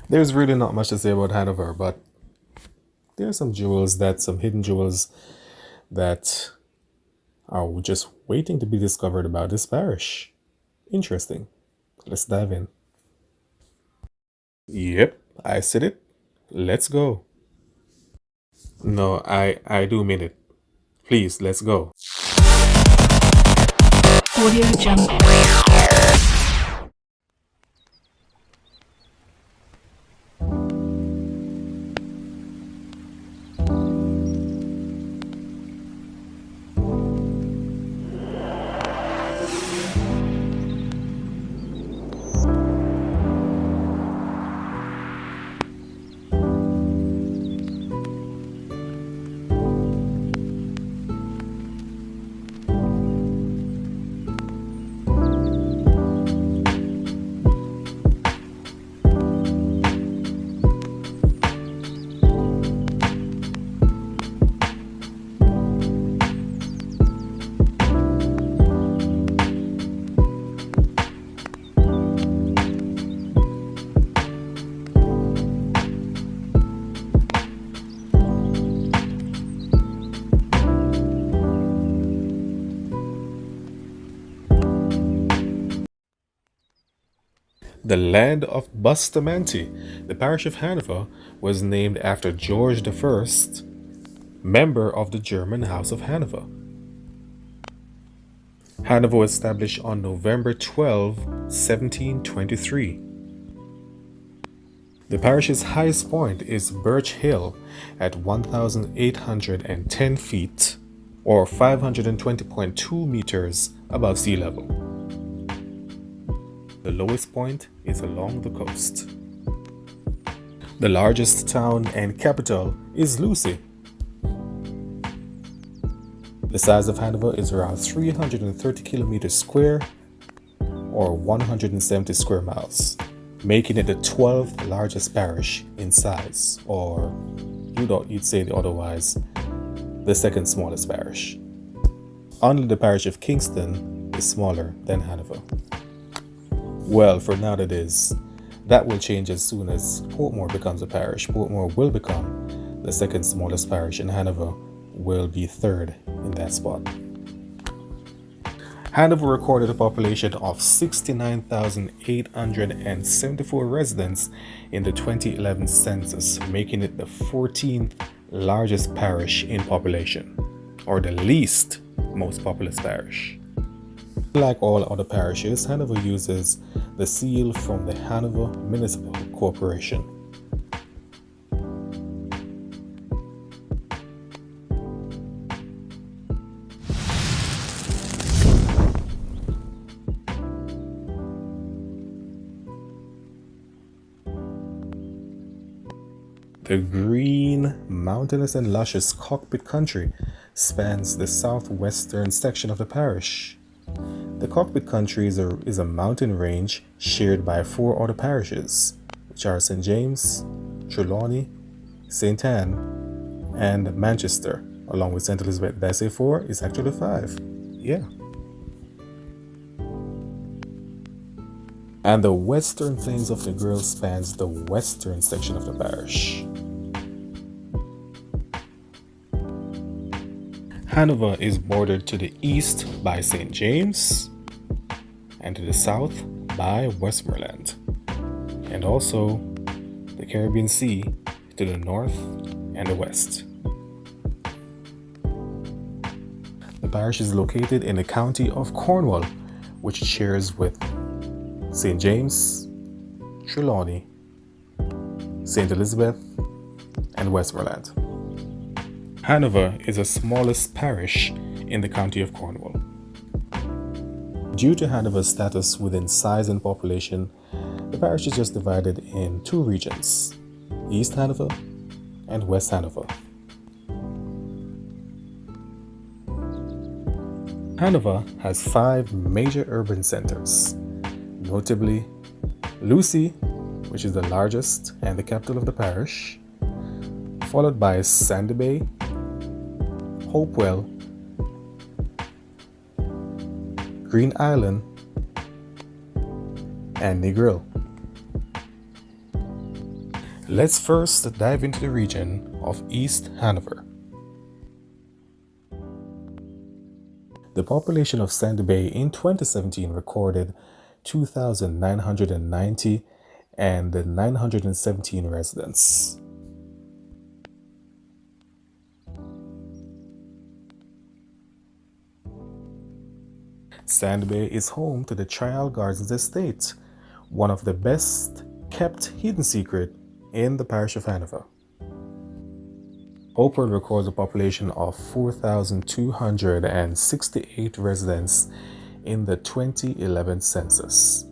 There's really not much to say about Hanover, but there are some hidden jewels that are just waiting to be discovered about this parish. Interesting. Let's dive in. Yep, I said it. Let's go. No, I do mean it. Please, let's go. Audio Jungle. The land of Bustamante, the parish of Hanover, was named after George the First, member of the German House of Hanover. Hanover was established on November 12, 1723. The parish's highest point is Birch Hill at 1,810 feet, or 520.2 meters above sea level. The lowest point is along the coast. The largest town and capital is Lucy. The size of Hanover is around 330 kilometers square, or 170 square miles, making it the 12th largest parish in size, or you'd say otherwise, the second smallest parish. Only the parish of Kingston is smaller than Hanover. Well, for now that is. That will change as soon as Portmore becomes a parish. Portmore will become the second smallest parish, and Hanover will be third in that spot. Hanover recorded a population of 69,874 residents in the 2011 census, making it the 14th largest parish in population, or the least most populous parish. Like all other parishes, Hanover uses the seal from the Hanover Municipal Corporation. The green, mountainous and luscious Cockpit Country spans the southwestern section of the parish. The Cockpit Country is a mountain range shared by 4 other parishes, which are St. James, Trelawney, St. Anne, and Manchester, along with St. Elizabeth. Did I say 4? It's actually 5. Yeah. And the western plains of the Grill spans the western section of the parish. Hanover is bordered to the east by St. James and to the south by Westmoreland, and also the Caribbean Sea to the north and the west. The parish is located in the county of Cornwall, which shares with St. James, Trelawney, St. Elizabeth, and Westmoreland. Hanover is the smallest parish in the county of Cornwall. Due to Hanover's status within size and population, the parish is just divided in 2 regions, East Hanover and West Hanover. Hanover has 5 major urban centers, notably Lucy, which is the largest and the capital of the parish, followed by Sandy Bay, Hopewell, Green Island, and Negril. Let's first dive into the region of East Hanover. The population of Sandy Bay in 2017 recorded 2,990 and 917 residents. Sandy Bay is home to the Trial Gardens Estate, one of the best kept hidden secret in the parish of Hanover. Hopewell records a population of 4,268 residents in the 2011 census.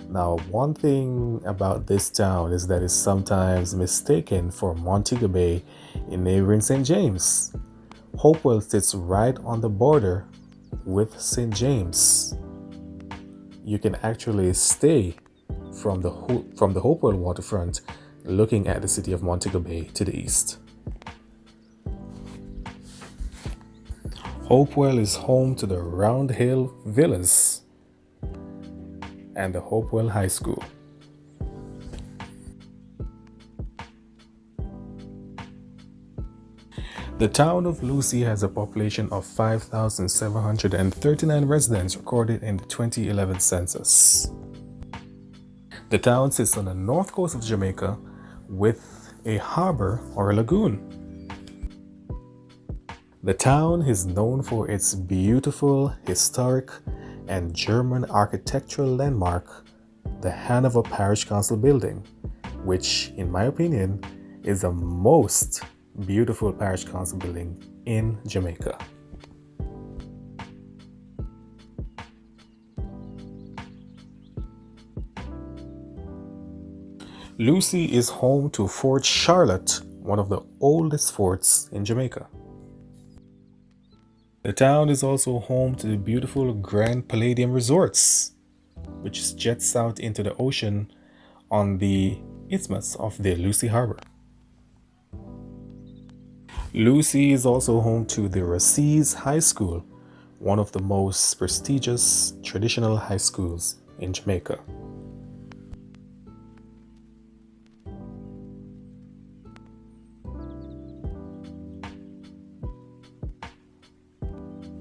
Now, one thing about this town is that it's sometimes mistaken for Montego Bay in neighboring St. James. Hopewell sits right on the border with St. James. You can actually stay from the Hopewell waterfront looking at the city of Montego Bay to the east. Hopewell is home to the Round Hill Villas and the Hopewell High School. The town of Lucy has a population of 5,739 residents recorded in the 2011 census. The town sits on the north coast of Jamaica with a harbor or a lagoon. The town is known for its beautiful, historic, and German architectural landmark, the Hanover Parish Council building, which, in my opinion, is the most beautiful parish council building in Jamaica. Lucy is home to Fort Charlotte, one of the oldest forts in Jamaica. The town is also home to the beautiful Grand Palladium Resorts, which jets out into the ocean on the isthmus of the Lucy Harbor. Lucy is also home to the Racees High School, one of the most prestigious traditional high schools in Jamaica.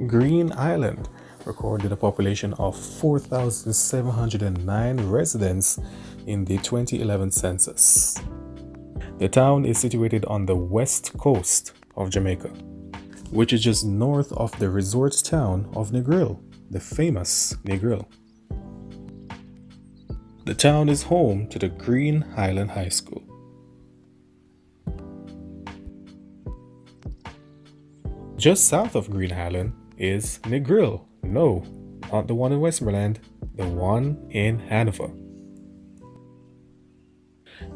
Green Island recorded a population of 4,709 residents in the 2011 census. The town is situated on the west coast of Jamaica, which is just north of the resort town of Negril, the famous Negril. The town is home to the Green Island High School. Just south of Green Island is Negril. No, not the one in Westmoreland, the one in Hanover.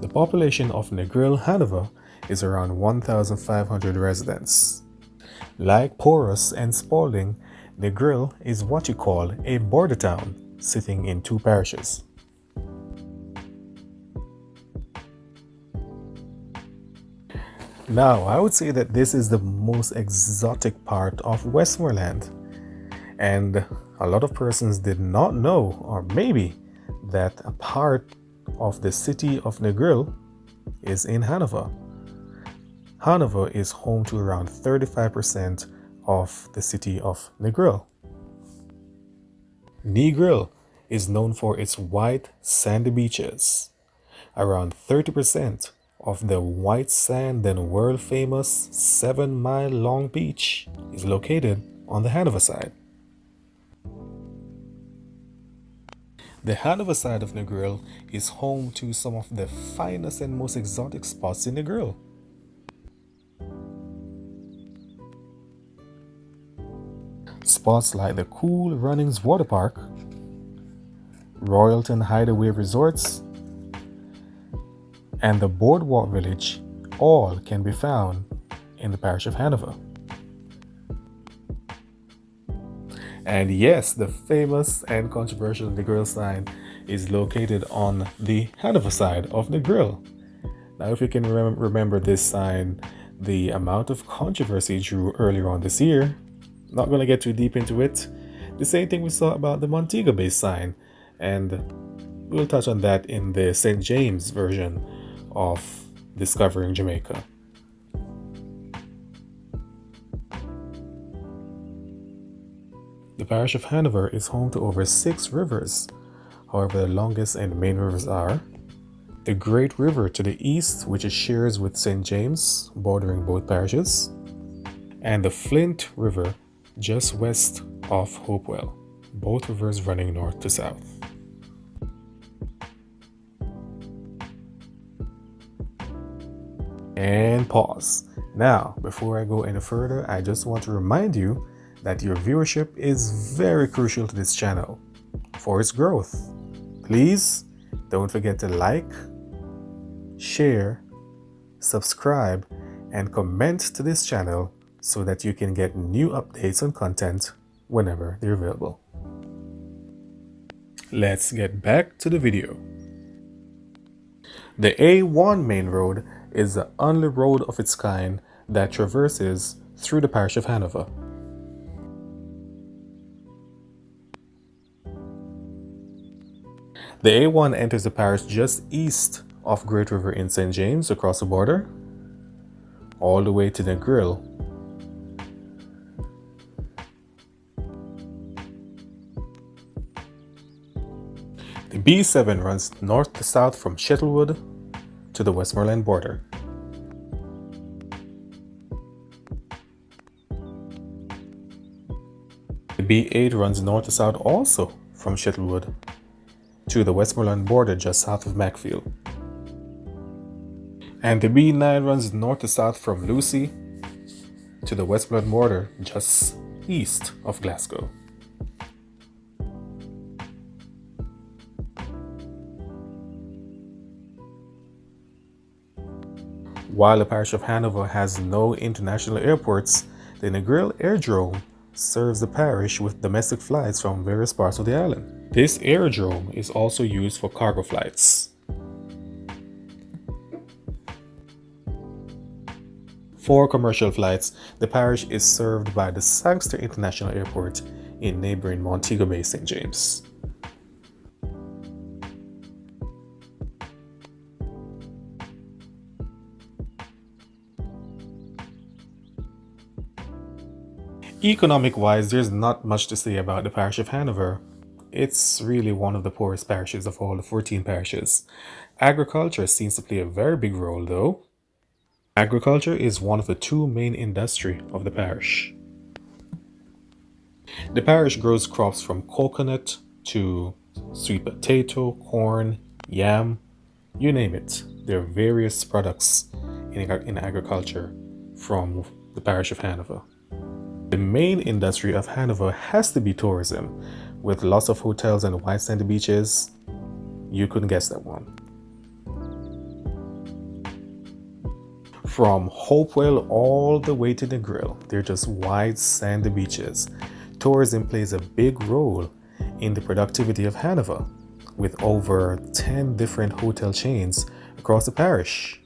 The population of Negril, Hanover is around 1,500 residents. Like Porus and Spalding, Negril is what you call a border town, sitting in two parishes. Now, I would say that this is the most exotic part of Westmoreland, and a lot of persons did not know, or maybe, that a part of the city of Negril is in Hanover. Hanover is home to around 35% of the city of Negril. Negril is known for its white sandy beaches. Around 30% of the white sand and world-famous 7-mile-long beach is located on the Hanover side. The Hanover side of Negril is home to some of the finest and most exotic spots in Negril. Spots like the Cool Runnings Water Park, Royalton Hideaway Resorts, and the Boardwalk Village all can be found in the parish of Hanover. And yes, the famous and controversial Negril sign is located on the Hanover side of Negril. Now, if you can remember this sign, the amount of controversy it drew earlier on this year, not going to get too deep into it. The same thing we saw about the Montego Bay sign, and we'll touch on that in the St. James version of discovering Jamaica. The parish of Hanover is home to over 6 rivers. However, the longest and main rivers are the Great River to the east, which it shares with St. James, bordering both parishes, and the Flint River just west of Hopewell, both rivers running north to south. And pause. Now, before I go any further, I just want to remind you that your viewership is very crucial to this channel for its growth. Please don't forget to like, share, subscribe, and comment to this channel so that you can get new updates on content whenever they're available. Let's get back to the video. The A1 main road is the only road of its kind that traverses through the parish of Hanover. The A1 enters the parish just east of Great River in St. James across the border, all the way to the Grill. The B7 runs north to south from Shuttlewood to the Westmoreland border. The B8 runs north to south also from Shuttlewood to the Westmoreland border just south of Macfield. And the B9 runs north to south from Lucy to the Westmoreland border just east of Glasgow. While the parish of Hanover has no international airports, the Negril Airdrome serves the parish with domestic flights from various parts of the island. This aerodrome is also used for cargo flights. For commercial flights, the parish is served by the Sangster International Airport in neighboring Montego Bay, St. James. Economic-wise, there's not much to say about the parish of Hanover. It's really one of the poorest parishes of all the 14 parishes. Agriculture seems to play a very big role though. Agriculture is one of the 2 main industries of the parish. The parish grows crops from coconut to sweet potato, corn, yam, you name it. There are various products in agriculture from the parish of Hanover. The main industry of Hanover has to be tourism, with lots of hotels and white sandy beaches. You couldn't guess that one. From Hopewell all the way to the Grill, they're just wide sandy beaches. Tourism plays a big role in the productivity of Hanover, with over 10 different hotel chains across the parish.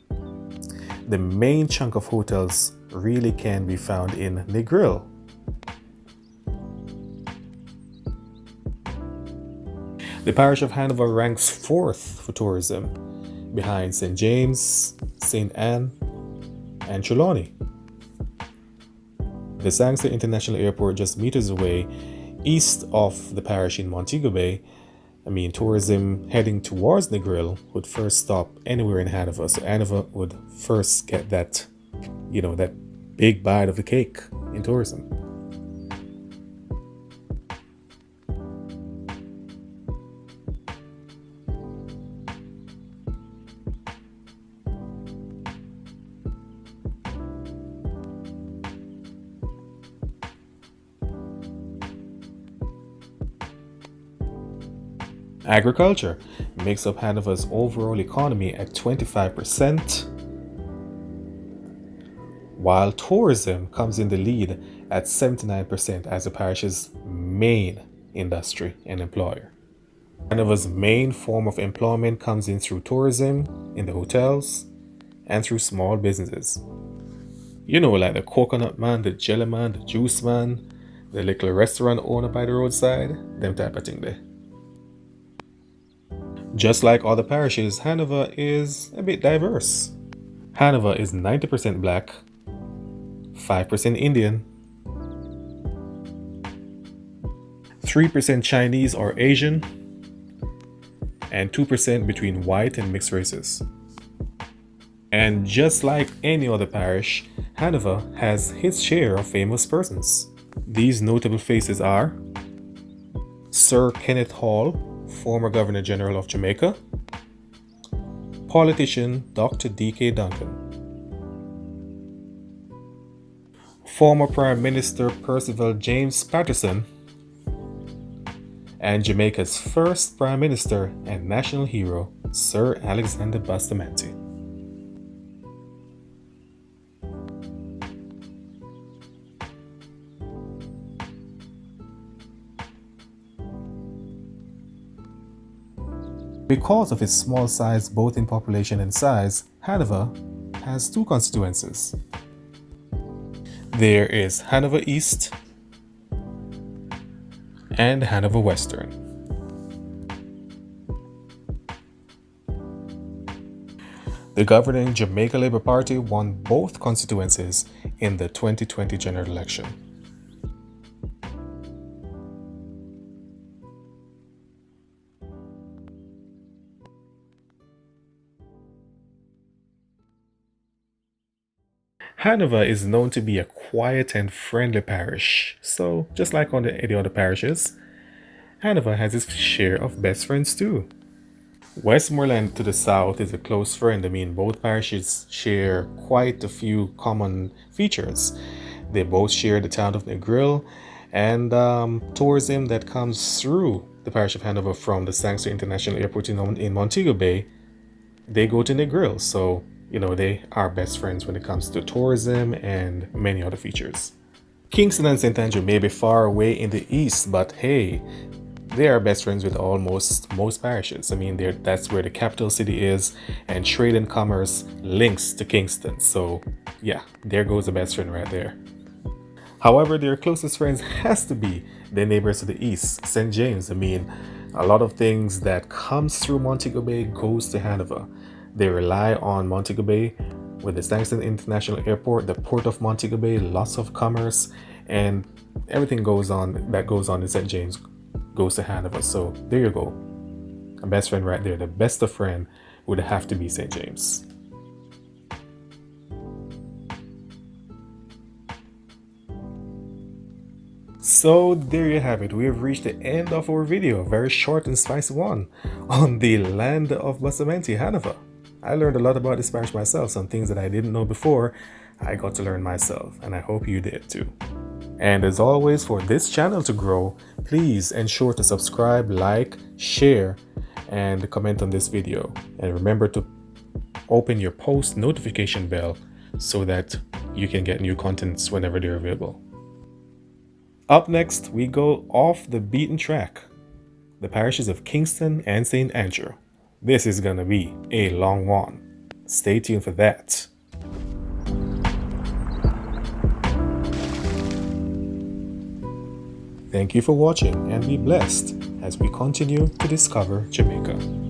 The main chunk of hotels really can be found in Negril. The parish of Hanover ranks 4th for tourism, behind St. James, St. Anne, and Trelawney. The Sangster International Airport just meters away east of the parish in Montego Bay. Tourism heading towards Negril would first stop anywhere in Hanover, so Hanover would first get that big bite of the cake in tourism. Agriculture makes up Hanover's overall economy at 25%, while tourism comes in the lead at 79% as the parish's main industry and employer. Hanover's main form of employment comes in through tourism, in the hotels, and through small businesses. Like the coconut man, the jelly man, the juice man, the little restaurant owner by the roadside, them type of thing there. Just like other parishes, Hanover is a bit diverse. Hanover is 90% black, 5% Indian, 3% Chinese or Asian, and 2% between white and mixed races. And just like any other parish, Hanover has its share of famous persons. These notable faces are Sir Kenneth Hall, former Governor General of Jamaica, politician Dr. D.K. Duncan, former Prime Minister Percival James Patterson, and Jamaica's first Prime Minister and national hero, Sir Alexander Bustamante. Because of its small size both in population and size, Hanover has two constituencies. There is Hanover East and Hanover Western. The governing Jamaica Labour Party won both constituencies in the 2020 general election. Hanover is known to be a quiet and friendly parish, so just like on any other parishes, Hanover has its share of best friends too. Westmoreland to the south is a close friend. I mean, both parishes share quite a few common features. They both share the town of Negril, and tourism that comes through the parish of Hanover from the Sangster International Airport in Montego Bay, they go to Negril, so they are best friends when it comes to tourism and many other features. Kingston and St. Andrew may be far away in the east, but hey, they are best friends with almost most parishes. I mean, that's where the capital city is, and trade and commerce links to Kingston. So yeah, there goes the best friend right there. However, their closest friends has to be their neighbors to the east, St. James. I mean, a lot of things that comes through Montego Bay goes to Hanover. They rely on Montego Bay with the Sangster International Airport, the port of Montego Bay, lots of commerce, and everything that goes on in St. James goes to Hanover. So there you go. A best friend right there. The best of friend would have to be St. James. So there you have it. We have reached the end of our video. Very short and spicy one on the land of Bustamante, Hanover. I learned a lot about this parish myself. Some things that I didn't know before, I got to learn myself, and I hope you did too. And as always, for this channel to grow, please ensure to subscribe, like, share, and comment on this video. And remember to open your post notification bell so that you can get new contents whenever they're available. Up next, we go off the beaten track, the parishes of Kingston and St. Andrew. This is gonna be a long one. Stay tuned for that. Thank you for watching, and be blessed as we continue to discover Jamaica.